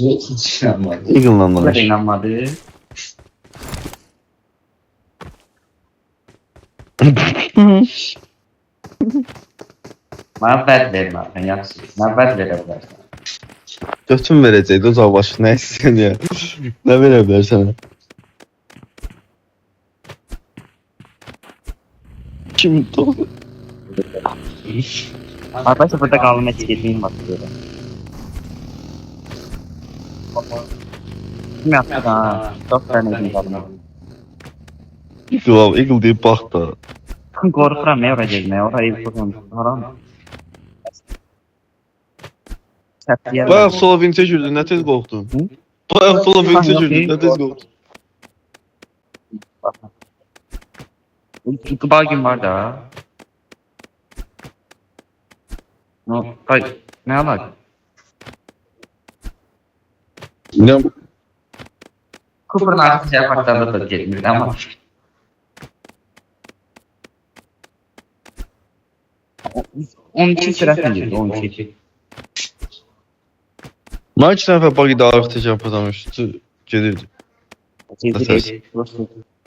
Hiç inanmadı. Eagle'la O da danış. inanmadı. Bana bəd vermə, sən yaxşı. Mən bəd verə bilərsən. Götün verəcəkdi o zaman başı nə istəyən ya. Nə verə bilər sənə? Kim doğru? Arkadaşlar burada qalma etkiləşməyim var burada. Kim yaptı da? Çok tane edin qalma. Eagle deyib bax da. Qorxuram, nə oraya gezməyə, oraya qoyum. Haram. Səptiyə. Bayaq sola vinçə girdin, nə tez qorxdun? Hı? Bayaq sola vinçə girdin, nə tez qorxdun? Tutuba gün var da. No, ne alak? Bilmem. Kupurun artık şey yaparsan da gelmir ama. Onun için sürətin girdi, onun için. Mən 2 nəfər bug idarə edəcəm adam üstü gedirdi.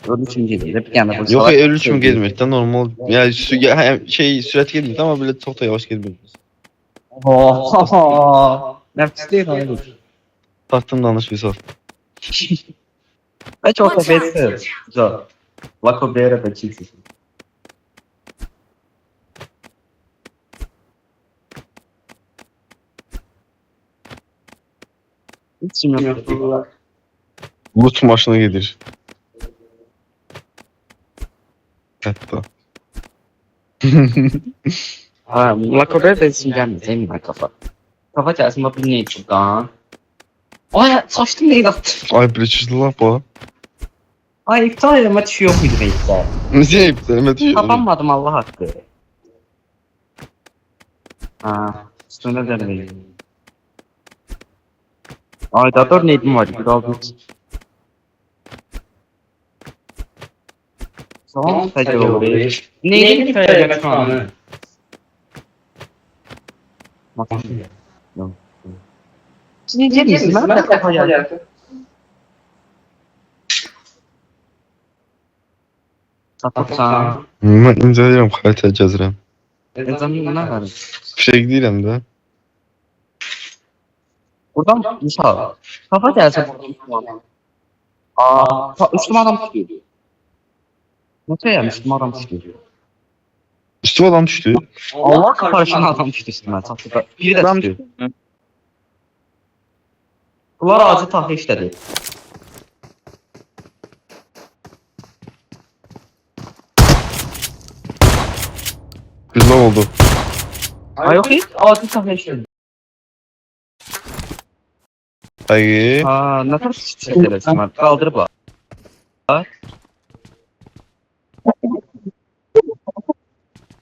Onun için girdi. Bir yana bu Yox, ölür kimi getmir də normal. Yəni sürət getmir amma belə çox da yavaş getmir. Nefis değil abi. Taxtım danış Vüsal. Ben çok tefesim. Güzel. Lako bir yere de çizsin. Hiç yok. Loot maşına gedir. Hətta. Ha, Lako bir de isim gelmedi. Senin mi kafa? Kafa gelsin bak ne buradan. Ay saçtım neyi attı? Ay bileçizli la bu. Ay iptal edeme tuşu yok muydu reisler? Necə iptəlmə deyir? Kapanmadım Allah hakkı. Ha, üstüne de vereyim. Ay daha doğru neydim var? Bir daha bir. Tamam, hadi oldu. Neydi bir kaya yakışmanı? Yok. Siz ne diyeceksiniz? Ben de kafa geldim. Satırsan. Mən incələyirəm, xəritə gəzirəm. Ezanın ne var? Fişək deyirəm də. Buradan misal. Kafa gelse buradan. Müslüman adam tutuyor. Nasıl ya Müslüman adam tutuyor? Üstü adam düşdü. Allah karşına adam düştü üstüme. Satırda. Biri de tutuyor. Bunlar ağacı tahta işledi. Güzel oldu. Ay yok hiç ağacı tahta işledi. Hayır. Ha ne kadar çiçekler Esmer. Kaldırıp bak.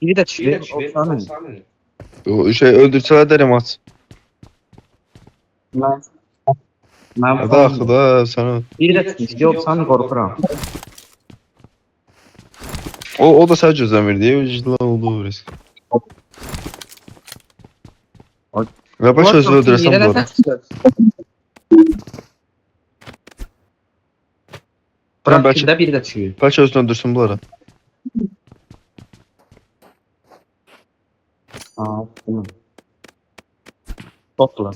Biri de çıkıyor. O öldürsələr dərəm aç. Ben Hadi axı da sənə. biri de çıkmış. Yok sen korkuram. O da sənə gözləmirdi. Vicdan oldu risk. Və baş özünü öldürəsən bu arada. Bırak belki- de biri de çıkıyor. Bəlkə özünü öldürsün bu ara. Aa, tamam. Topla.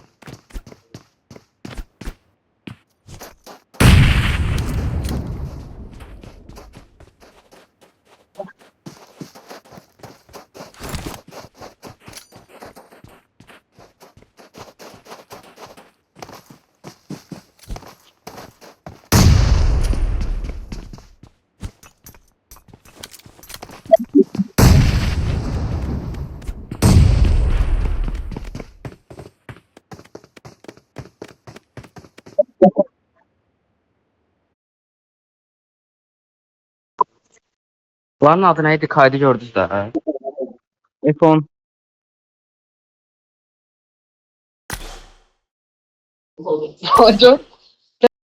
Bunların adı neydi? Kaydı gördünüz de. F10. Hocam.